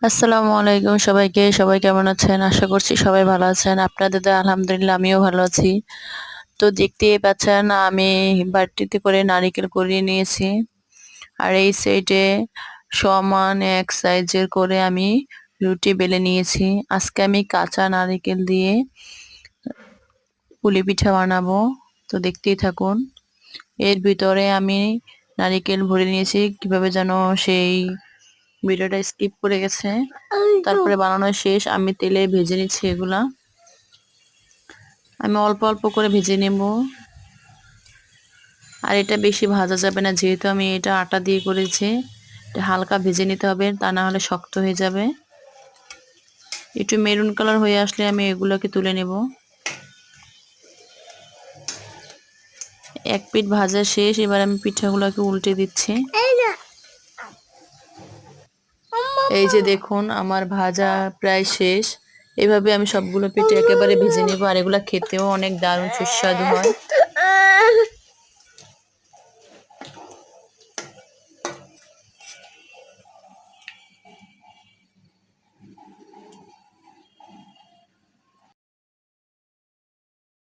আসসালামু আলাইকুম সবাইকে। সবাই কেমন আছেন? আশা করছি সবাই ভালো আছেন। আপনাদের দয়ায় আলহামদুলিল্লাহ আমিও ভালো আছি। তো দেখতেই পাচ্ছেন আমি বাটিতে করে নারিকেল কুড়িয়ে নিয়েছি। আর এই সাইডে সমান এক সাইজের করে আমি রুটি বেলে নিয়েছি। আজকে আমি কাঁচা নারিকেল দিয়ে পুলি পিঠা বানাবো। তো দেখতেই থাকুন। এর ভিতরে আমি নারিকেল ভরে নিয়েছি, কিভাবে যেন সেই ভিডিওটা স্কিপ করে গেছে। তারপরে বানানো শেষ, আমি তেলে ভেজে নিচ্ছি এগুলা। আমি অল্প অল্প করে ভেজে নেব। আর এটা বেশি ভাজা যাবে না, যেহেতু আমি এটা আটা দিয়ে করেছি। এটা হালকা ভেজে নিতে হবে, তা না হলে শক্ত হয়ে যাবে। একটু মেরুন কালার হয়ে আসলে আমি এগুলোকে তুলে নেব। এক পিঠ ভাজা শেষ, এবার আমি পিঠাগুলোকে উল্টে দিচ্ছি। এই যে দেখুন আমার ভাজা প্রায় শেষ। এভাবে আমি সবগুলো পিঠে একেবারে ভেজে নেব। আর এগুলা খেতেও অনেক দারুণ সুস্বাদু হয়।